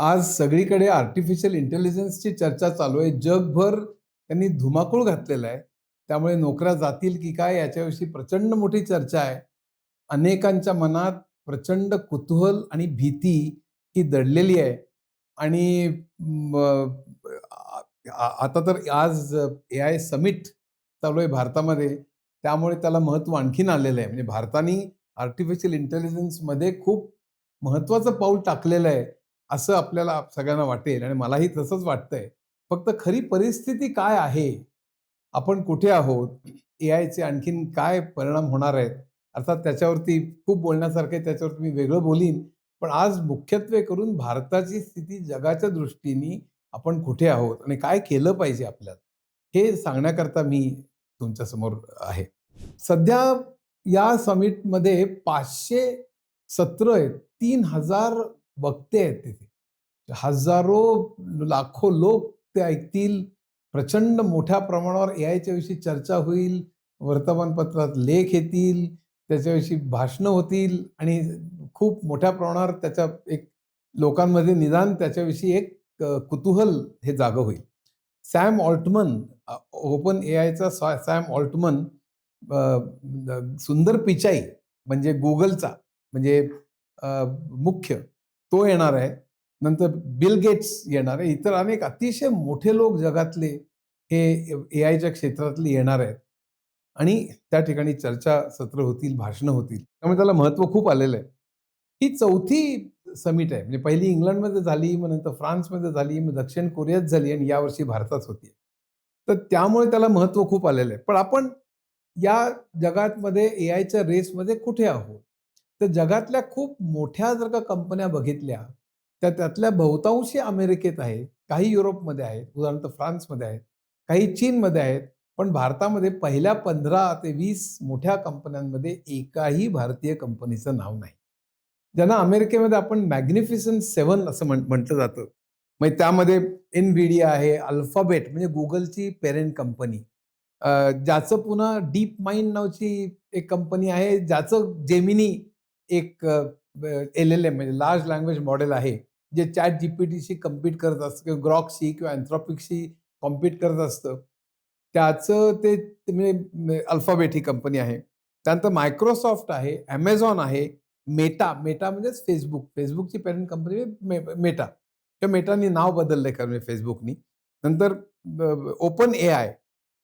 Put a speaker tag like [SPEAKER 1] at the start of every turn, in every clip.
[SPEAKER 1] आज सगळीकडे आर्टिफिशियल इंटेलिजन्सची चर्चा चालू आहे. जगभर त्यांनी धुमाकूळ घातलेला आहे. त्यामुळे नोकऱ्या जातील की काय याच्याविषयी प्रचंड मोठी चर्चा आहे. अनेकांच्या मनात प्रचंड कुतूहल आणि भीती ही दडलेली आहे. आणि आता तर आज एआय समिट चालू आहे भारतामध्ये. त्यामुळे त्याला महत्त्व आणखीन आलेलं आहे. म्हणजे भारताने आर्टिफिशियल इंटेलिजन्समध्ये खूप महत्त्वाचं पाऊल टाकलेलं आहे. असं आपल्याला सगळ्यांना वाटेल आणि मलाही तसंच वाटतंय. फक्त खरी परिस्थिती काय आहे? आपण कुठे आहोत? एआयचे आणखीन काय परिणाम होणार आहेत? अर्थात त्याच्यावरती खूप बोलण्यासारखं आहे, त्याच्यावरती मी वेगळं बोलीन. पण आज मुख्यत्वे करून भारताची स्थिती जगाच्या दृष्टीने आपण कुठे आहोत आणि काय केलं पाहिजे आपल्याला? हे सांगण्याकरता मी तुमच्यासमोर आहे. सध्या या समिटमध्ये 500 सत्र आहेत. 3000 वक्ते आहेत तिथे. हजारो, लाखो लोक ते ऐकतील. प्रचंड मोठ्या प्रमाणावर एआयच्या विषयी चर्चा होईल. वर्तमानपत्रात लेख येतील, त्याच्याविषयी भाषणं होतील आणि खूप मोठ्या प्रमाणावर त्याच्या एक लोकांमध्ये निदान त्याच्याविषयी एक कुतूहल हे जागं होईल. सॅम ऑल्टमन, ओपन एआयचा सॅम ऑल्टमन, सुंदर पिचाई म्हणजे Googleचा म्हणजे मुख्य तो येणार आहे. नंतर बिल गेट्स येणार आहे. इतर अनेक अतिशय मोठे लोक जगातले हे एआयच्या क्षेत्रातले येणार आहेत आणि त्या ठिकाणी चर्चा सत्र होतील, भाषणं होतील. त्यामुळे त्याला महत्त्व खूप आलेलं आहे. ही 4थी समिट आहे. म्हणजे पहिली इंग्लंडमध्ये झाली, मग नंतर फ्रान्समध्ये झाली, मग दक्षिण कोरियात झाली आणि यावर्षी भारतात होती. तर त्यामुळे त्याला महत्त्व खूप आलेलं आहे. पण आपण या जगामध्ये एआयच्या रेसमध्ये कुठे आहोत? तर जगातल्या खूप मोठ्या जर का कंपन्या बघितल्या, तर त्यातल्या बहुतांशी अमेरिकेत आहेत, काही युरोपमध्ये आहेत, उदाहरणार्थ फ्रान्समध्ये आहेत, काही चीनमध्ये आहेत. पण भारतामध्ये पहिल्या 15 ते 20 मोठ्या कंपन्यांमध्ये एकाही भारतीय कंपनीचं नाव नाही. ज्यांना अमेरिकेमध्ये आपण मॅग्निफिसंट 7 असं म्हटलं जातं. म्हणजे त्यामध्ये NVIDIA आहे, अल्फाबेट म्हणजे Googleची पेरेंट कंपनी. ज्याचं पुन्हा डीप माइंड नावाची एक कंपनी आहे, ज्याचं जेमिनी एक LLM म्हणजे लार्ज लँग्वेज मॉडेल आहे, जे ChatGPTशी कम्पीट करत असतं किंवा Grokशी किंवा Anthropicशी कॉम्पीट करत असतं. त्याचं ते म्हणजे अल्फाबेट ही कंपनी आहे. त्यानंतर Microsoft आहे, Amazon आहे, मेटा म्हणजेच Facebook. Facebookची पेरेंट कंपनी मेटा. त्या मेटानी नाव बदललंय कारण Facebookनी. नंतर ओपन एआय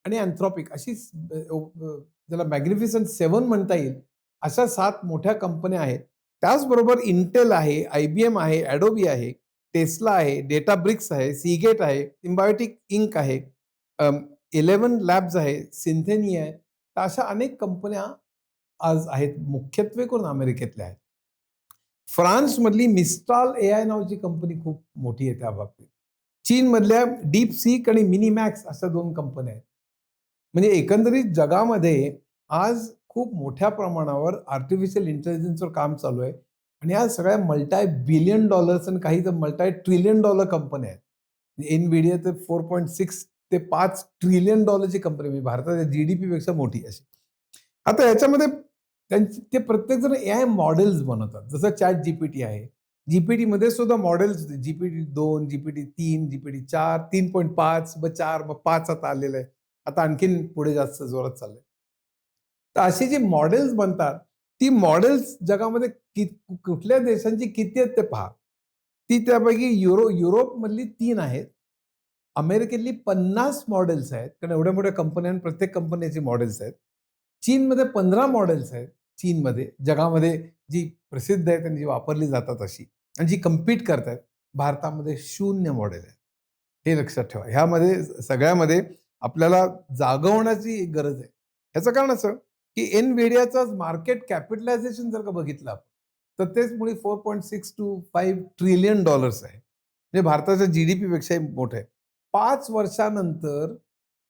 [SPEAKER 1] आणि Anthropic अशी ज्याला मॅग्निफिसंट 7 म्हणता येईल, अशा 7 मोठ्या कंपन्या आहेत. त्याचबरोबर Intel आहे, IBM आहे, Adobe आहे, Tesla आहे, Databricks आहे, Seagate आहे, Symbiotic Inc आहे, 11 लॅब्स आहे, सिंथेनी आहे. तर अशा अनेक कंपन्या आज आहेत. मुख्यत्वे करून अमेरिकेतल्या आहेत. फ्रान्समधली मिस्ट्राल एआय नावाची कंपनी खूप मोठी आहे त्या बाबतीत. चीनमधल्या डीपसीक आणि मिनिमॅक्स अशा 2 कंपन्या आहेत. म्हणजे एकंदरीत जगामध्ये आज खूप मोठ्या प्रमाणावर आर्टिफिशियल इंटेलिजन्सवर काम चालू आहे आणि या सगळ्या मल्टी बिलियन डॉलर्स आणि काही तर मल्टी ट्रिलियन डॉलर कंपन्या आहेत. NVIDIA तर 4.6 ते 5 ट्रिलियन डॉलरची कंपनी म्हणजे भारताच्या जीडीपी पेक्षा मोठी अशी. आता याच्यामध्ये ते प्रत्येकजण एआय मॉडेल्स बनवतात. जसं ChatGPT आहे. जीपीटीमध्ये सुद्धा मॉडेल्स GPT-2, GPT-3, GPT-4, 3.5 मग 4 मग 5 आता आलेलं आहे. आता आणखीन पुढे जास्त जोरात चाललंय. तर अशी जी मॉडेल्स बनतात, ती मॉडेल्स जगामध्ये कुठल्या देशांची किती आहेत ते पहा. ती त्यापैकी युरोपमधली 3 आहेत. अमेरिकेतली 50 मॉडेल्स आहेत. कारण एवढ्या मोठ्या कंपन्या आणि प्रत्येक कंपनीची मॉडेल्स आहेत. चीनमध्ये 15 मॉडेल्स आहेत. चीनमध्ये, जगामध्ये जी प्रसिद्ध आहेत आणि जी वापरली जातात अशी आणि जी कम्पीट करतायत. भारतामध्ये 0 मॉडेल आहे. हे लक्षात ठेवा. ह्यामध्ये सगळ्यामध्ये आपल्याला जागवण्याची गरज आहे. ह्याचं कारण असं, की NVIDIAचं मार्केट कॅपिटलायझेशन जर का बघितलं आपण, तर तेच मुळी 4.6 टू 5 ट्रिलियन डॉलर्स आहे. म्हणजे भारताच्या जीडीपीपेक्षाही मोठं आहे. 5 वर्षानंतर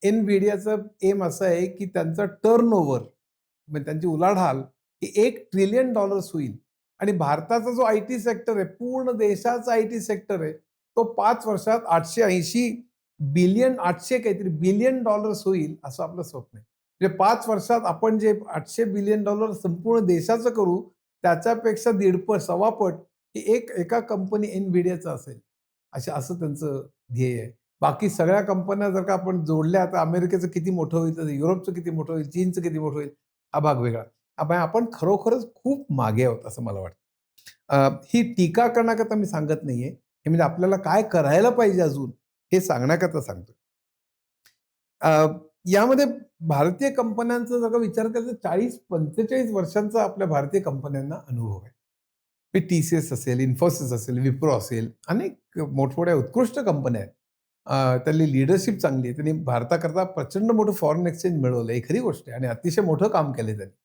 [SPEAKER 1] NVIDIAचं एम असं आहे, की त्यांचा टर्नओव्हर म्हणजे त्यांची उलाढाल ही $1 ट्रिलियन होईल आणि भारताचा जो आयटी सेक्टर आहे, पूर्ण देशाचा आयटी सेक्टर आहे, तो 5 वर्षात 880 बिलियन 800 काहीतरी बिलियन डॉलर्स होईल असं आपलं स्वप्न आहे. म्हणजे 5 वर्षात आपण जे $800 बिलियन संपूर्ण देशाचं करू, त्याच्यापेक्षा दीडपट, सव्वापट ही एका कंपनी NVIDIAचं असेल. असं त्यांचं ध्येय आहे. बाकी सगळ्या कंपन्या जर का आपण जोडल्या तर अमेरिकेचं किती मोठं होईल, तर युरोपचं किती मोठं होईल, चीनचं किती मोठं होईल, हा भाग वेगळा. आपण खरोखरच खूप मागे आहोत असं मला वाटतं. ही टीका करण्याकरता मी सांगत नाहीये. हे म्हणजे आपल्याला काय करायला पाहिजे अजून, हे सांगण्याकरता सांगतोय. अ, यामध्ये भारतीय कंपन्यांचा जर का विचार केला तर 40-45 वर्षांचा आपल्या भारतीय कंपन्यांना अनुभव आहे. ते TCS असेल, Infosys असेल, Wipro असेल, अनेक मोठमोठ्या उत्कृष्ट कंपन्या आहेत. त्यातली लीडरशिप चांगली आहे. त्यांनी भारताकरता प्रचंड मोठं फॉरेन एक्सचेंज मिळवलं ही खरी गोष्ट आहे आणि अतिशय मोठं काम केलंय त्यांनी.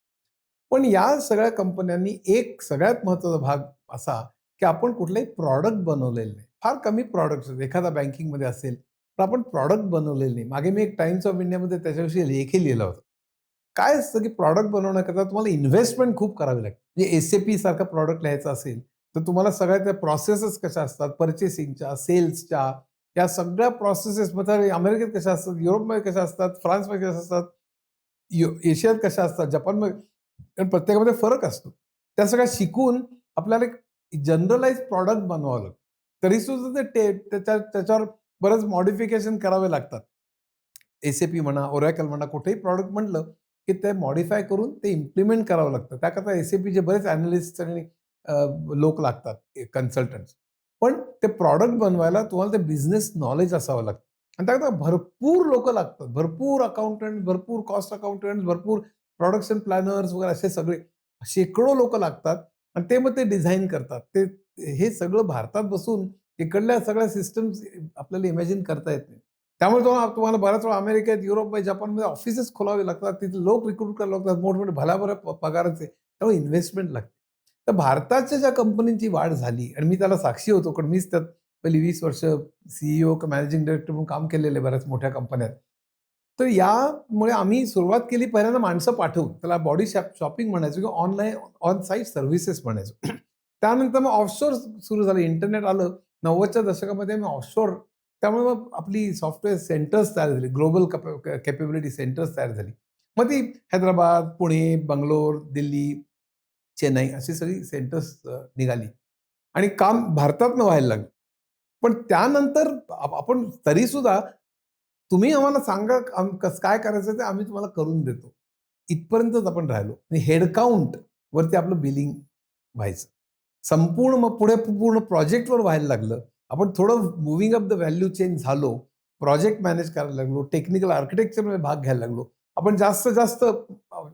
[SPEAKER 1] पण या सगळ्या कंपन्यांनी एक सगळ्यात महत्त्वाचा भाग असा, की आपण कुठलंही प्रॉडक्ट बनवलेलं नाही. फार कमी प्रॉडक्ट्स आहेत. एखादा बँकिंगमध्ये असेल, तर आपण प्रॉडक्ट बनवलेलं नाही. मागे मी एक टाइम्स ऑफ इंडियामध्ये त्याच्याविषयी लेखही लिहिला होता. काय असतं, की प्रॉडक्ट बनवण्याकरता तुम्हाला इन्व्हेस्टमेंट खूप करावी लागते. म्हणजे SAP सारखा प्रॉडक्ट लिहायचा असेल, तर तुम्हाला सगळ्या त्या प्रोसेसेस कशा असतात, पर्चेसिंगच्या, सेल्सच्या, या सगळ्या प्रोसेसेसमध्ये अमेरिकेत कशा असतात, युरोपमध्ये कशा असतात, फ्रान्समध्ये कशा असतात, एशियात कशा असतात, जपानमध्ये, कारण प्रत्येकामध्ये फरक असतो. त्या सगळ्या शिकून आपल्याला एक जनरलाइज प्रॉडक्ट बनवावं लागतं. तरीसुद्धा त्याच्यावर बरंच मॉडिफिकेशन करावे लागतात. SAP म्हणा, Oracle म्हणा, कुठेही प्रॉडक्ट म्हटलं, की ते मॉडिफाय करून ते इम्प्लिमेंट करावं लागतं. त्याकरता SAPचे बरेच एनालिस्ट आणि लोक लागतात, कन्सल्टंट्स. पण ते प्रॉडक्ट बनवायला तुम्हाला ते बिझनेस नॉलेज असावं लागतं. आणि त्याकरता भरपूर लोकं लागतात. भरपूर अकाउंटंट, भरपूर कॉस्ट अकाउंटंट, भरपूर प्रोडक्शन प्लॅनर्स वगैरे असे सगळे शेकडो लोकं लागतात आणि ते मग ते डिझाइन करतात. हे सगळं भारतात बसून इकडल्या सगळ्या सिस्टम्स आपल्याला इमॅजिन करता येत नाही. त्यामुळे तुम्हाला बऱ्याच वेळा अमेरिकेत, युरोप, जपानमध्ये ऑफिसेस खोलावे लागतात. तिथे लोक रिक्रूट करावे लागतात. मोठमोठे भल्याबऱ्या पगाराचे. त्यामुळे इन्व्हेस्टमेंट लागते. तर भारताच्या ज्या कंपनीची वाढ झाली आणि मी त्याला साक्षी होतो, कारण मीच त्यात पहिली 20 वर्ष CEO किंवा मॅनेजिंग डायरेक्टर म्हणून काम केलेलं आहे बऱ्याच मोठ्या कंपन्यात. तर यामुळे आम्ही सुरुवात केली पहिल्यांदा माणसं पाठवून. त्याला बॉडी शॉपिंग म्हणायचो किंवा ऑनलाईन ऑन साइट सर्व्हिसेस म्हणायचो. त्यानंतर मग ऑफशोर सुरू झालं. इंटरनेट आलं. 90च्या दशकामध्ये मी ऑफशोर, त्यामुळे मग आपली सॉफ्टवेअर सेंटर्स तयार झाली. ग्लोबल कॅपॅबिलिटी सेंटर्स तयार झाली. मग ती हैदराबाद, पुणे, बंगलोर, दिल्ली, चेन्नई अशी सगळी सेंटर्स निघाली आणि काम भारतातनं व्हायला लागलं. पण त्यानंतर आपण तरीसुद्धा तुम्ही आम्हाला सांगा कसं काय करायचं ते आम्ही तुम्हाला करून देतो. इथपर्यंतच आपण राहिलो. आणि हेडकाउंट वरती आपलं बिलिंग व्हायचं. संपूर्ण मग पुढे पूर्ण प्रोजेक्टवर व्हायला लागलं. आपण थोडं moving up the value chain झालो. प्रोजेक्ट मॅनेज करायला लागलो. टेक्निकल आर्किटेक्चरमध्ये भाग घ्यायला लागलो. आपण जास्त जास्त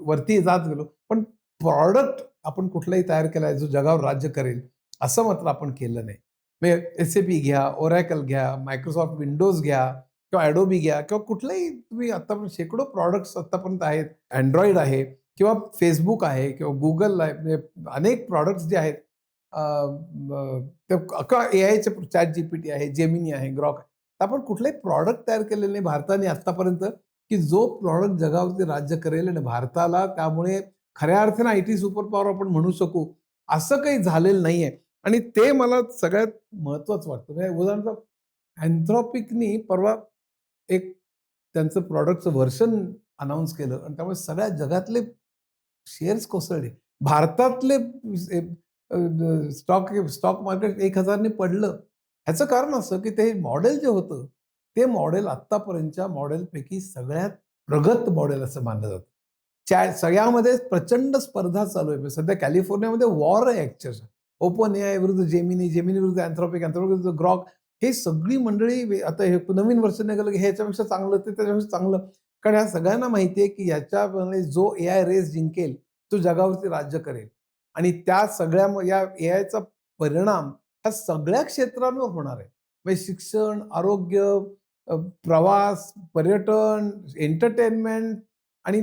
[SPEAKER 1] वरती जात गेलो. पण प्रॉडक्ट आपण कुठलाही तयार केलाय जो जगावर राज्य करेल, असं मात्र आपण केलं नाही. म्हणजे SAP घ्या, Oracle घ्या, Microsoft Windows घ्या किंवा Adobe घ्या किंवा कुठलाही तुम्ही आतापर्यंत शेकडो प्रॉडक्ट्स आतापर्यंत आहेत. Android आहे किंवा Facebook आहे किंवा Google आहे. म्हणजे अनेक प्रॉडक्ट्स जे आहेत, अ, ते एआयचे ChatGPT आहे, Gemini आहे, Grok आहे. आपण कुठलाही प्रॉडक्ट तयार केलेलं नाही भारताने आत्तापर्यंत, की जो प्रॉडक्ट जगावरती राज्य करेल आणि भारताला त्यामुळे खऱ्या अर्थाने आयटी सुपर पॉवर आपण म्हणू शकू, असं काही झालेलं नाहीये. आणि ते मला सगळ्यात महत्त्वाचं वाटतं. म्हणजे उदाहरणार्थ Anthropicनी परवा एक त्यांचं प्रॉडक्टचं व्हर्जन अनाउन्स केलं आणि त्यामुळे सगळ्या जगातले शेअर्स कोसळले. भारतातले स्टॉक स्टॉक मार्केट 1000 ने पडलं. ह्याचं कारण असं, की ते मॉडेल जे होतं, ते मॉडेल आत्तापर्यंतच्या मॉडेलपैकी सगळ्यात प्रगत मॉडेल असं मानलं जातं. सगळ्यामध्ये प्रचंड स्पर्धा चालू आहे. म्हणजे सध्या कॅलिफोर्नियामध्ये वॉर आहे अक्षरशः. ओपन एआय विरुद्ध जेमिनी विरुद्ध अँथ्रोपिक विरुद्ध ग्रॉक. हे सगळी मंडळी आता हे नवीन वर्ष निघालं, की ह्याच्यापेक्षा चांगलं, ते त्याच्यापेक्षा चांगलं. कारण ह्या सगळ्यांना माहिती आहे, की ह्याच्यामध्ये जो एआय रेस जिंकेल, तो जगावरती राज्य करेल. आणि त्या सगळ्या या एआयचा परिणाम ह्या सगळ्या क्षेत्रांवर होणार आहे. म्हणजे शिक्षण, आरोग्य, प्रवास, पर्यटन, एंटरटेनमेंट आणि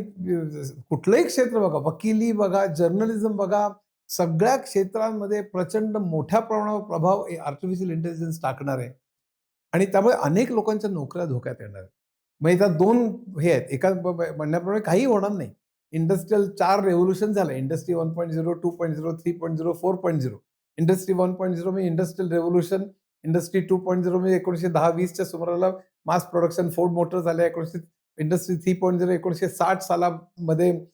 [SPEAKER 1] कुठलंही क्षेत्र बघा, वकिली बघा, जर्नलिझम बघा, सगळ्या क्षेत्रांमध्ये प्रचंड मोठ्या प्रमाणावर प्रभाव आर्टिफिशियल इंटेलिजन्स टाकणार आहे. आणि त्यामुळे अनेक लोकांच्या नोकऱ्या धोक्यात येणार आहेत. म्हणजे त्यात 2 हे आहेत. एका म्हणण्याप्रमाणे काही होणार नाही. इंडस्ट्रियल 4 रेव्होल्यूशन झालं. इंडस्ट्री 1.0, 2.0, 3.0, 4.0. इंडस्ट्री 1.0 म्हणजे इंडस्ट्रियल रेव्होल्यूशन. इंडस्ट्री 2.0 म्हणजे 1910-20च्या सुमाराला मास प्रोडक्शन फोर्ड मोटर्स आल्या. इंडस्ट्री 3.0 1960 सालामध्ये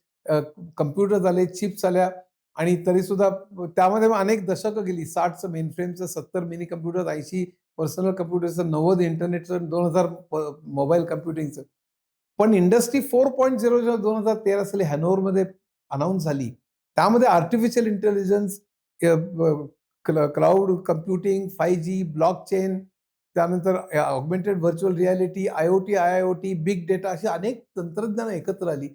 [SPEAKER 1] कॉम्प्युटर्स आले, चिप्स आल्या. आणि तरी सुद्धा त्यामध्ये मग अनेक दशकं गेली. 60चं मेनफ्रेमचं, 70 मिनी कॉम्प्युटर, 80 पर्सनल कॉम्प्युटरचं, 90 इंटरनेटचं, 2000 मोबाईल कॉम्प्युटिंगचं. पण इंडस्ट्री 4.0 जेव्हा 2013 साली हॅनोव्हरमध्ये अनाउन्स झाली, त्यामध्ये artificial intelligence, cloud computing, 5G, blockchain, त्यानंतर augmented virtual reality, IoT, IIoT, big data अशी अनेक तंत्रज्ञान एकत्र आली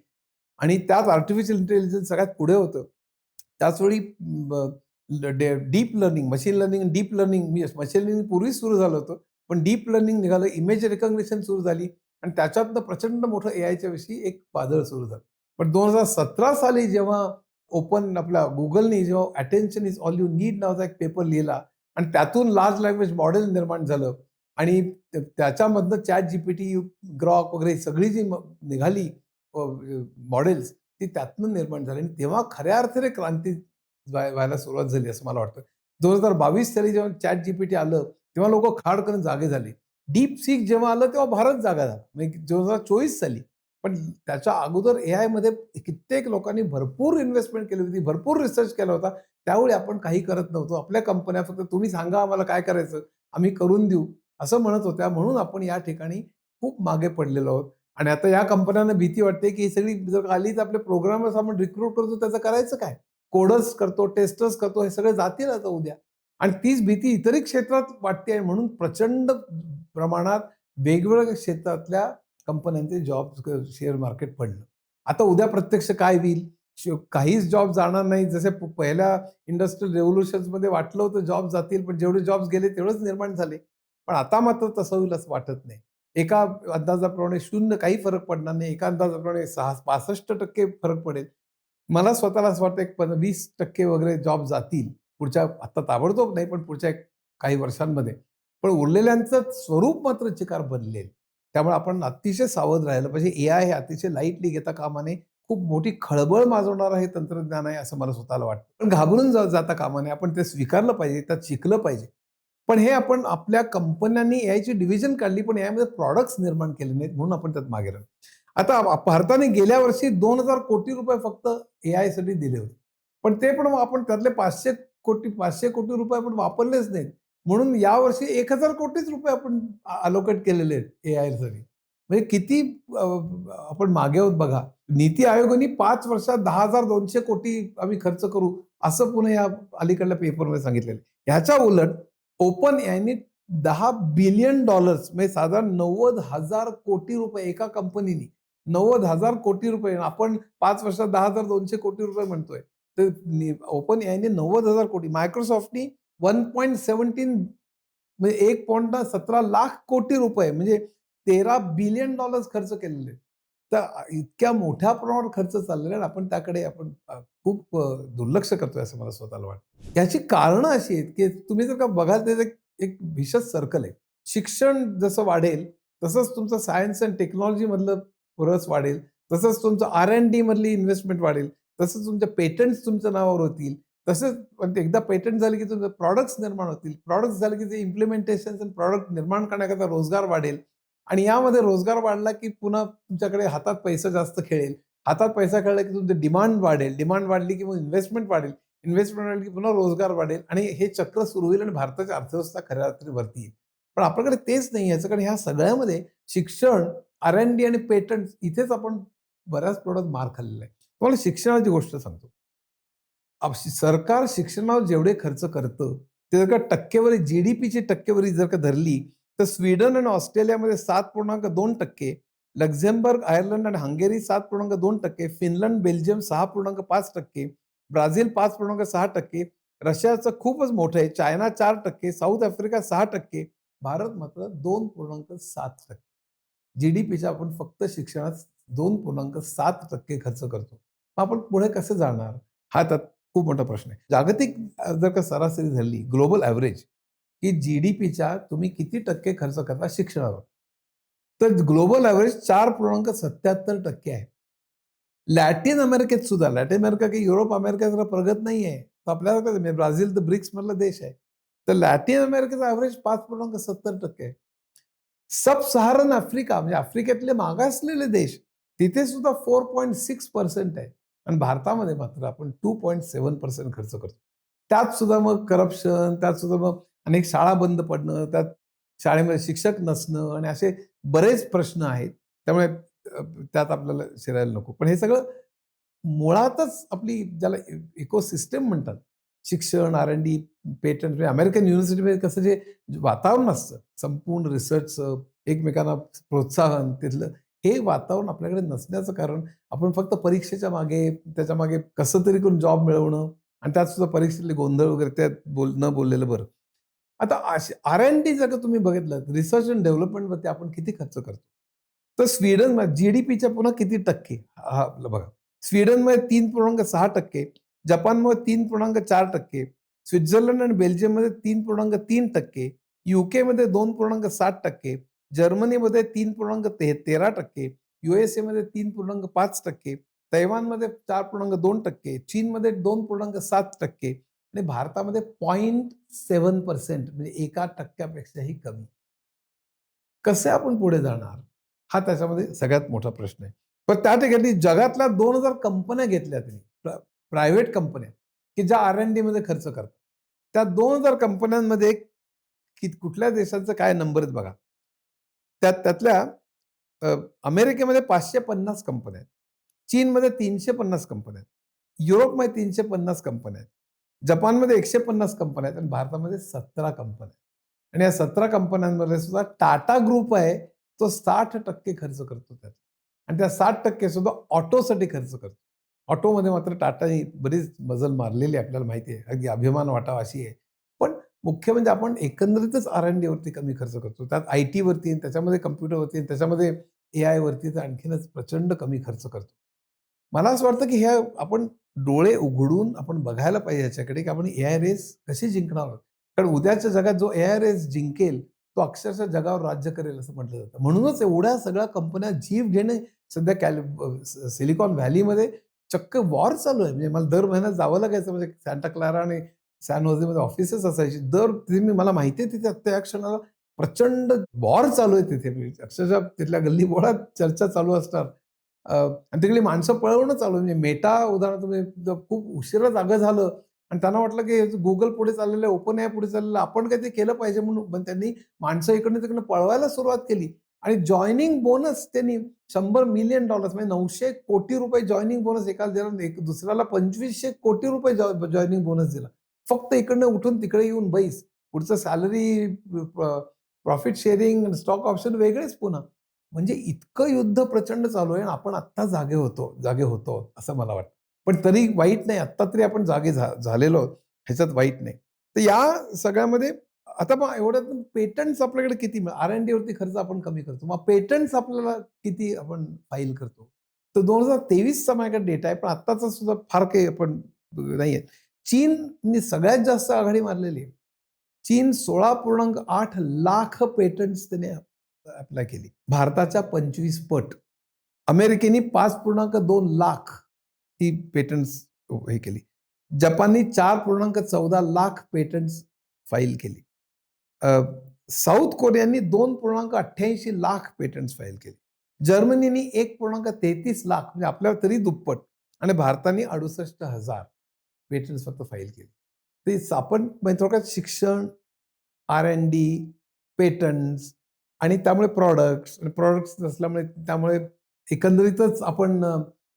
[SPEAKER 1] आणि त्यात आर्टिफिशियल इंटेलिजन्स सगळ्यात पुढे होतं. त्याचवेळी deep learning, machine learning, deep learning, machine learning पूर्वीच सुरू झालं होतं. पण डीप लर्निंग निघालं, इमेज रिकॉग्निशन सुरू झाली आणि त्याच्यातनं प्रचंड मोठं एआयच्या विषयी एक वादळ सुरू झालं. पण 2017 साली जेव्हा आपल्या Googleनी जेव्हा attention is all you need नावाचा एक पेपर लिहिला आणि त्यातून लार्ज लँग्वेज मॉडेल निर्माण झालं आणि त्याच्यामधनं ChatGPT, Grok वगैरे सगळी जी निघाली मॉडेल्स, ती त्यातनं निर्माण झाली आणि तेव्हा खऱ्या अर्थाने क्रांती व्हायला सुरुवात झाली असं मला वाटतं. 2022 साली जेव्हा ChatGPT आलं, तेव्हा लोकं खाडकन जागे झाले. DeepSeek जेव्हा आलं, तेव्हा भारत जागा झाला. म्हणजे 2024 साली. पण त्याच्या अगोदर एआयमध्ये कित्येक लोकांनी भरपूर इन्व्हेस्टमेंट केली होती, भरपूर रिसर्च केला होता. त्यावेळी आपण काही करत नव्हतो. आपल्या कंपन्या फक्त तुम्ही सांगा आम्हाला काय करायचं, आम्ही करून देऊ, असं म्हणत होत्या. म्हणून आपण या ठिकाणी खूप मागे पडलेलो आहोत. आणि आता या कंपन्यांना भीती वाटते, की ही सगळी जर आली तर आपले प्रोग्रामर्स आपण रिक्रूट करतो त्याचं करायचं काय? कोडर्स करतो, टेस्टर्स करतो, हे सगळे जातील आता उद्या. आणि तीच भीती इतरही क्षेत्रात वाटते आहे म्हणून प्रचंड प्रमाणात वेगवेगळ्या क्षेत्रातल्या कंपन्यांचे जॉब शेअर मार्केट पडलं. आता उद्या प्रत्यक्ष काय होईल? काहीच जॉब जाणार नाही. जसे पहिल्या इंडस्ट्रियल रिव्होल्यूशन्समध्ये वाटलं होतं जॉब जातील, पण जेवढे जॉब्स गेले तेवढेच निर्माण झाले. पण आता मात्र तसं होईल असं वाटत नाही. एका अंदाजाप्रमाणे 0 काही फरक पडणार नाही. एका अंदाजाप्रमाणे 65% फरक पडेल. मला स्वतःला असं वाटतं एक 20% वगैरे जॉब जातील. पुढच्या आता ताबडतोब नाही, पण पुढच्या काही वर्षांमध्ये. पण उरलेल्यांचं स्वरूप मात्र चिकार बदलेल. त्यामुळे आपण अतिशय सावध राहायला पाहिजे. एआय हे अतिशय लाईटली घेता कामा नये. खूप मोठी खळबळ माजवणारं हे तंत्रज्ञान आहे असं मला स्वतःला वाटतं. पण घाबरून जाता कामा नये. आपण ते स्वीकारलं पाहिजे, त्यात शिकलं पाहिजे. पण हे आपण आपल्या कंपन्यांनी एआयची डिव्हिजन काढली, पण यामध्ये प्रॉडक्ट्स निर्माण केले नाहीत म्हणून आपण त्यात मागे राहिलो. आता भारताने गेल्या वर्षी 2,000 कोटी रुपये फक्त एआयसाठी दिले होते. पण ते पण आपण त्यातले 500 कोटी रुपये आपण वापरलेच नाहीत. म्हणून यावर्षी 1,000 कोटीच रुपये आपण अलोकेट केलेले आहेत एआयसाठी. म्हणजे किती अ, आपण मागे आहोत बघा. नीती आयोगाने 5 वर्षात 10,200 कोटी आम्ही खर्च करू, असं पुन्हा या अलीकडल्या पेपरमध्ये सांगितलेलं आहे. ह्याच्या उलट ओपन एआयने $10 बिलियन म्हणजे साधारण 90,000 कोटी रुपये एका कंपनीने 90,000 कोटी रुपये आपण 5 वर्षात 10,200 कोटी रुपये म्हणतोय. तर ओपन एआयने 90,000 कोटी, मायक्रोसॉफ्टनी 1.17 म्हणजे 1.17 लाख कोटी रुपये म्हणजे $13 बिलियन खर्च केलेले आहेत. तर इतक्या मोठ्या प्रमाणावर खर्च चाललेला आहे आणि आपण त्याकडे खूप दुर्लक्ष करतोय असं मला स्वतःला वाटतं. याची कारणं अशी आहेत, की तुम्ही जर का बघाल तर एक एक विशेष सर्कल आहे. शिक्षण जसं वाढेल, तसंच तुमचं सायन्स अँड टेक्नॉलॉजी मधलं रस वाढेल, तसंच तुमचं R&D मधली इन्व्हेस्टमेंट वाढेल, तसंच तुमच्या पेटंट्स तुमच्या नावावर होतील. तसंच पण ते एकदा पेटंट झाले, की तुमचे प्रॉडक्ट्स निर्माण होतील. प्रॉडक्ट्स झाले, की ते इम्प्लिमेंटेशन आणि प्रॉडक्ट निर्माण करण्याकरता रोजगार वाढेल आणि यामध्ये रोजगार वाढला, की पुन्हा तुमच्याकडे हातात पैसा जास्त खेळेल. हातात पैसा खेळला, की तुमची डिमांड वाढेल. डिमांड वाढली, की मग इन्व्हेस्टमेंट वाढेल. इन्व्हेस्टमेंट वाढली, की पुन्हा रोजगार वाढेल आणि हे चक्र सुरू होईल आणि भारताची अर्थव्यवस्था खऱ्या अर्थाने वरती येईल. पण आपल्याकडे तेच नाही. याच्याकडे ह्या सगळ्यामध्ये शिक्षण, R&D आणि पेटंट इथेच आपण बऱ्याच प्रमाणात मार खाल्लेला आहे. तुम्हाला शिक्षणाची गोष्ट सांगतो. सरकार शिक्षणावर जेवढे खर्च करतं, ते जर का टक्केवारी जी-डी-पीची टक्केवारी जर का धरली, तर स्वीडन आणि ऑस्ट्रेलियामध्ये 7.2%, लक्झेंबर्ग, आयर्लंड आणि हंगेरी 7.2%, फिनलंड, बेल्जियम 6.5%, ब्राझील 5.6%, रशियाचं खूपच मोठं आहे, चायना 4%, साऊथ आफ्रिका 6%, भारत मात्र 2.7%. जी-डी-पीच्या आपण फक्त शिक्षणात 2.7% खर्च करतो. मग आपण पुढे कसं जाणार? हा त्यात खूप मोठा प्रश्न आहे. जागतिक जर का सरासरी धरली, ग्लोबल एव्हरेज, की जी-डी-पीच्या तुम्ही किती टक्के खर्च करता शिक्षणावर? तर ग्लोबल एव्हरेज 4.77% आहे. लॅटिन अमेरिकेत सुद्धा, लॅटिन अमेरिका की युरोप, अमेरिका जरा प्रगत नाहीये. तर आपल्याला कसं म्हणजे ब्राझील तर ब्रिक्स मधला देश आहे. तर लॅटिन अमेरिकेचा एव्हरेज 5.70% आहे. सब सहारन आफ्रिका म्हणजे आफ्रिकेतले मागासलेले देश, तिथे सुद्धा 4.6% आहे. आणि भारतामध्ये मात्र आपण 2.7% खर्च करतो. त्यात सुद्धा मग करप्शन, त्यात सुद्धा मग अनेक शाळा बंद पडणं, त्यात शाळेमध्ये शिक्षक नसणं आणि असे बरेच प्रश्न आहेत. त्यामुळे त्यात आपल्याला शिरायला नको. पण हे सगळं मुळातच आपली ज्याला इकोसिस्टम म्हणतात. शिक्षण, आर-एन-डी, पेटंट म्हणजे अमेरिकन युनिव्हर्सिटीमध्ये कसं जे वातावरण असतं, संपूर्ण रिसर्चचं, एकमेकांना प्रोत्साहन तिथलं, हे वातावरण आपल्याकडे नसण्याचं कारण आपण फक्त परीक्षेच्या मागे, त्याच्या मागे कसं तरी करून जॉब मिळवणं आणि त्यात सुद्धा परीक्षेतले गोंधळ वगैरे त्यात न बोललेलं बरं. आता असे आर-एन-डी जर का तुम्ही बघितलं, रिसर्च अँड डेव्हलपमेंटवरती आपण किती खर्च करतो. तर स्वीडन जी-डी-पीच्या पुन्हा किती टक्के? हां, आपलं बघा. स्वीडनमध्ये 3.6%, जपानमध्ये 3.4%, स्वित्झर्लंड आणि बेल्जियममध्ये 3.3%, यूकेमध्ये 2.7%, जर्मनीमध्ये 3.13%, यूएसएमध्ये 3.5%, तैवानमध्ये 4.2%, चीनमध्ये 2.7% आणि भारतामध्ये 0.7% म्हणजे 1% कमी. कसे आपण पुढे जाणार? हा त्याच्यामध्ये सगळ्यात मोठा प्रश्न आहे. पण त्या ठिकाणी जगातल्या 2,000 कंपन्या घेतल्या त्यांनी. प्रायव्हेट कंपन्या, की ज्या आर-एन-डीमध्ये खर्च करतात. त्या 2,000 कंपन्यांमध्ये कुठल्या देशाचा काय नंबर आहेत बघा. त्यातल्या अ, अमेरिकेमध्ये 550 कंपन्या आहेत. चीनमध्ये 350 कंपन्या आहेत. युरोपमध्ये 350 कंपन्या आहेत. जपानमध्ये 150 कंपन्या आहेत आणि भारतामध्ये 17 कंपन्या आहेत. आणि या 17 कंपन्यांमध्ये सुद्धा टाटा ग्रुप आहे, तो 60% खर्च करतो त्यात. आणि त्या 60% सुद्धा ऑटोसाठी खर्च करतो. ऑटोमध्ये मात्र टाटाने बरीच मजल मारलेली आहे, आपल्याला माहिती आहे. अगदी अभिमान वाटावा अशी आहे. पण मुख्य म्हणजे आपण एकंदरीतच आर-एन-डीवरती कमी खर्च करतो. त्यात आय-टीवरती, त्याच्यामध्ये कॉम्प्युटरवरती, त्याच्यामध्ये एआयवरती तर आणखीनच प्रचंड कमी खर्च करतो. मला असं वाटतं, की हे आपण डोळे उघडून आपण बघायला पाहिजे ह्याच्याकडे, की आपण एआय रेस कशी जिंकणार आहोत. कारण उद्याच्या जगात जो एआय रेस जिंकेल, तो अक्षरशः जगावर राज्य करेल असं म्हटलं जातं. म्हणूनच एवढ्या सगळ्या कंपन्या जीव घेणे सध्या सिलिकॉन व्हॅलीमध्ये चक्क वॉर चालू आहे. म्हणजे मला दर महिन्यात जावं लागायचं म्हणजे सांता क्लारा आणि सॅन होजेमध्ये ऑफिसेस असायची. दर तिथे मला माहिती आहे तिथे त्या क्षणाला प्रचंड वॉर चालू आहे तिथे. म्हणजे अक्षरशः तिथल्या गल्लीबोळात चर्चा चालू असणार. आणि तिकडली माणसं पळवणं चालू आहे. म्हणजे मेटा उदाहरण तुम्ही खूप उशिरा जागं झालं आणि त्यांना वाटलं की Google पुढे चाललेलं आहे, ओपन एआय पुढे चाललेलं आहे. आपण काही ते केलं पाहिजे म्हणून. पण त्यांनी माणसं इकडनं-तिकडनं पळवायला सुरुवात केली आणि जॉइनिंग बोनस त्यांनी $100 मिलियन म्हणजे ₹900 कोटी जॉइनिंग बोनस एकाला दिला, दुसऱ्याला ₹2500 कोटी जॉइनिंग बोनस दिला. फक्त इकडनं उठून तिकडे येऊन बैस. पुढचं salary, profit sharing, stock option वेगळेच पुन्हा. म्हणजे इतकं युद्ध प्रचंड चालू आहे आणि आपण आत्ता जागे होतो असं मला वाटतं. पण तरी वाईट नाही. आत्ता तरी आपण जागे झालेलो आहोत. ह्याच्यात वाईट नाही. तर या सगळ्यामध्ये आता मग एवढ्यात पेटंट्स आपल्याकडे किती आर-एन-डीवरती खर्च आपण कमी करतो. मग पेटंट्स आपल्याला किती आपण फाईल करतो. तर 2023चा माझ्याकडे डेटा आहे, पण आत्ताचा सुद्धा फार काही आपण नाहीये. चीननी सगळ्यात जास्त आघाडी मारलेली आहे. चीन 16.8 लाख पेटंट्स त्याने अप्लाय केली. भारताच्या 25 पट. अमेरिकेने 5.2 लाख ही पेटंट्स हे केली. जपानने 4.14 लाख पेटंट्स फाईल केली. अ, साऊथ कोरियानी 2.88 लाख पेटंट्स फाईल केली. जर्मनीने 1.33 लाख म्हणजे आपल्या तरी दुप्पट आणि भारताने 68,000 पेटंट्स फक्त फाईल केली. तेच आपण म्हणजे थोडक्यात शिक्षण, आर-एन-डी, पेटंट्स आणि त्यामुळे प्रॉडक्ट्स नसल्यामुळे त्यामुळे एकंदरीतच आपण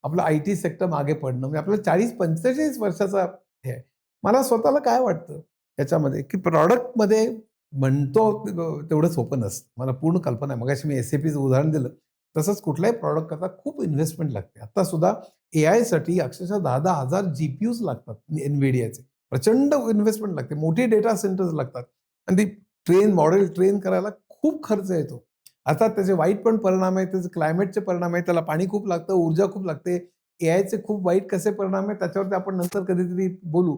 [SPEAKER 1] आपलं आय-टी सेक्टर मागे पडणं म्हणजे आपल्याला 40-45 वर्षाचा हे आहे. मला स्वतःला काय वाटतं याच्यामध्ये, की प्रॉडक्टमध्ये म्हणतो तेवढं सोपं नसतं. मला पूर्ण कल्पना आहे. मगाशी मी एस-ए-पीचं उदाहरण दिलं. तसंच कुठल्याही प्रॉडक्ट करता खूप इन्व्हेस्टमेंट लागते. आता सुद्धा एआयसाठी अक्षरशः 10,000 हजार जी-पी-यूज लागतात NVIDIAचे. प्रचंड इन्व्हेस्टमेंट लागते. मोठी डेटा सेंटर्स लागतात आणि ती मॉडेल ट्रेन करायला खूप खर्च येतो. अर्थात त्याचे वाईट पण परिणाम आहेत, त्याचे क्लायमेटचे परिणाम आहेत, त्याला पाणी खूप लागतं, ऊर्जा खूप लागते. एआयचे खूप वाईट कसे परिणाम आहेत त्याच्यावरती आपण नंतर कधीतरी बोलू.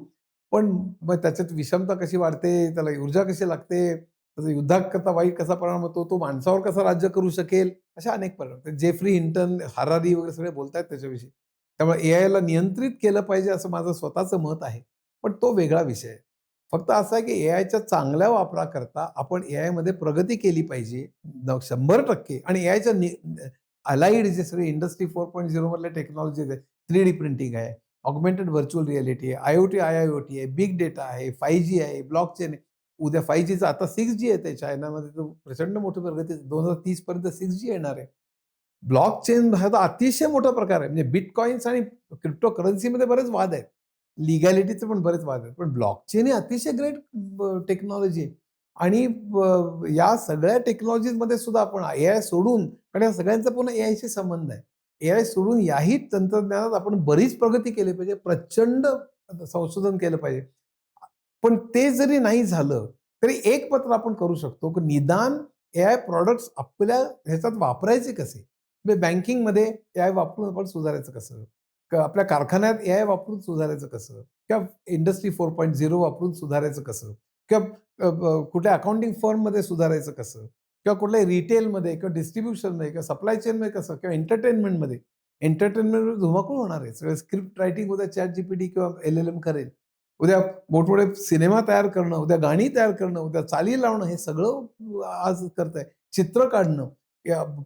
[SPEAKER 1] पण मग त्याच्यात विषमता कशी वाढते, त्याला ऊर्जा कशी लागते, त्याचा युद्धाकरता वाईट कसा परिणाम होतो, तो माणसावर कसा राज्य करू शकेल, अशा अनेक परिणाम. जेफ्री हिंटन, हरारी वगैरे सगळे बोलतायत त्याच्याविषयी. त्यामुळे एआयला नियंत्रित केलं पाहिजे असं माझं स्वतःचं मत आहे. पण तो वेगळा विषय आहे. फक्त असं आहे की एआयच्या चांगल्या वापराकरता आपण एआयमध्ये प्रगती केली पाहिजे 100% आणि एआयच्या अलाइड जे सगळे इंडस्ट्री 4.0 मधल्या टेक्नॉलॉजीज आहेत, 3D प्रिंटिंग आहे, ऑगमेंटेड व्हर्चुअल रिअलिटी आहे, आय-ओ-टी, आय-आय-ओ-टी आहे, बिग डेटा आहे, 5G आहे, ब्लॉकचेन आहे. उद्या 5Gचं आता 6G येतंय चायनामध्ये तर प्रचंड मोठी प्रगती 2030 पर्यंत 6G येणार आहे. ब्लॉकचेन हा तर अतिशय मोठा प्रकार आहे. म्हणजे बिटकॉइन्स आणि क्रिप्टोकरन्सीमध्ये बरेच वाद आहेत. लीगॅलिटीचे पण बरेच वाद आहेत. पण ब्लॉकचेन ही अतिशय ग्रेट टेक्नॉलॉजी आहे. आणि या सगळ्या टेक्नॉलॉजीजमध्ये सुद्धा आपण एआय सोडून कारण या सगळ्यांचा पुन्हा एआयशी संबंध आहे. एआय सोडून याही तंत्रज्ञानात आपण बरीच प्रगती केली पाहिजे. प्रचंड संशोधन केलं पाहिजे. पण ते जरी नाही झालं, तरी एक पत्र आपण करू शकतो, की निदान एआय प्रॉडक्ट्स आपल्या ह्याच्यात वापरायचे कसे? म्हणजे बँकिंगमध्ये एआय वापरून आपण सुधारायचं कसं? आपल्या कारखान्यात एआय वापरून सुधारायचं कसं? किंवा इंडस्ट्री 4.0 वापरून सुधारायचं कसं? किंवा कुठल्या अकाउंटिंग फर्ममध्ये सुधारायचं कसं? किंवा कुठल्याही रिटेलमध्ये किंवा डिस्ट्रिब्युशनमध्ये किंवा सप्लाय चेनमध्ये कसं? किंवा एंटरटेनमेंटमध्ये. एंटरटेनमेंटमध्ये धुमाकूळ होणार आहे. सगळं स्क्रिप्ट रायटिंग उद्या ChatGPT किंवा LLM करेल. उद्या मोठमोठे सिनेमा तयार करणं, उद्या गाणी तयार करणं, उद्या चाली लावणं हे सगळं आज करतंय. चित्र काढणं.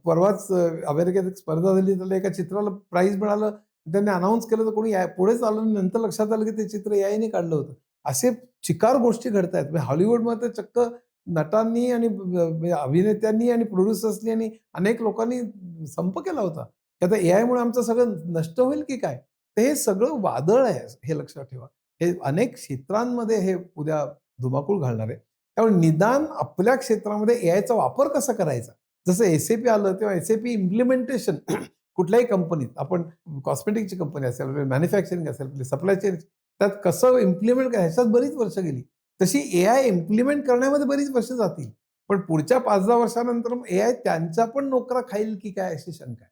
[SPEAKER 1] परवाच अमेरिकेत एक स्पर्धा झाली त्याला एका चित्राला प्राइज मिळालं. त्यांनी अनाउन्स केलं तर कोणी पुढेच आलं आणि नंतर लक्षात आलं की ते चित्र एआयने काढलं होतं. असे चिकार गोष्टी घडतायत. म्हणजे हॉलिवूडमध्ये चक्क नटांनी आणि म्हणजे अभिनेत्यांनी आणि प्रोड्युसर्सनी आणि अनेक लोकांनी संप केला होता. की आता एआयमुळे आमचं सगळं नष्ट होईल की काय? तर हे सगळं वादळ आहे हे लक्षात ठेवा. हे अनेक क्षेत्रांमध्ये हे उद्या धुमाकूळ घालणार आहे. त्यामुळे निदान आपल्या क्षेत्रामध्ये एआयचा वापर कसा करायचा? जसं एस-ए-पी आलं तेव्हा एस-ए-पी इम्प्लिमेंटेशन कुठल्याही कंपनीत आपण कॉस्मेटिकची कंपनी असेल, मॅन्युफॅक्चरिंग असेल, सप्लाय चेन त्यात कसं इम्प्लिमेंट ह्याच्यात बरीच वर्ष गेली. तशी एआय इम्प्लिमेंट करण्यामध्ये बरीच वर्ष जातील. पण पुढच्या 5-10 वर्षानंतर एआय त्यांच्या पण नोकऱ्या खाईल की काय अशी शंका आहे.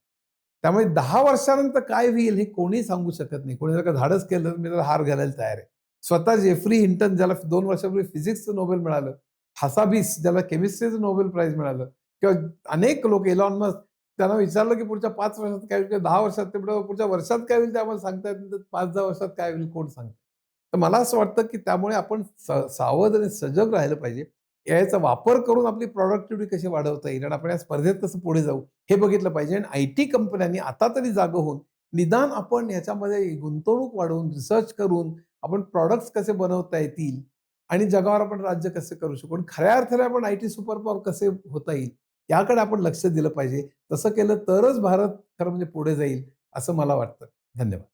[SPEAKER 1] त्यामुळे 10 वर्षानंतर काय होईल हे कोणी सांगू शकत नाही. कोणी जर का धाडस केलं तर मी त्याला हार घालायला तयार आहे. स्वतः जेफ्री हिंटन ज्याला 2 वर्षापूर्वी फिजिक्सचं नोबेल मिळालं, हासाबिस ज्याला केमिस्ट्रीचं नोबेल प्राइज मिळालं किंवा अनेक लोक एलॉन मस्क त्यांना विचारलं की पुढच्या 5 वर्षात काय होईल किंवा 10 वर्षात ते पुढच्या वर्षात काय होईल ते आम्हाला सांगता येत नाही. तर 5-10 वर्षात काय होईल कोण सांगतं? तर मला असं वाटतं की त्यामुळे आपण सावध आणि सजग राहिलं पाहिजे. एआयचा वापर करून आपली प्रॉडक्टिव्हिटी कशी वाढवता येईल आणि आपण या स्पर्धेत कसं पुढे जाऊ हे बघितलं पाहिजे. आणि आयटी कंपन्यांनी आता तरी जागं होऊन निदान आपण ह्याच्यामध्ये गुंतवणूक वाढवून रिसर्च करून आपण प्रॉडक्ट्स कसे बनवता येतील आणि जगावर आपण राज्य कसे करू शकू आणि खऱ्या अर्थाने आपण आयटी सुपर पॉवर कसे होता येईल याकडे आपण लक्ष दिलं पाहिजे. तसं केलं तरच भारत खरं म्हणजे पुढे जाईल असं मला वाटतं. धन्यवाद.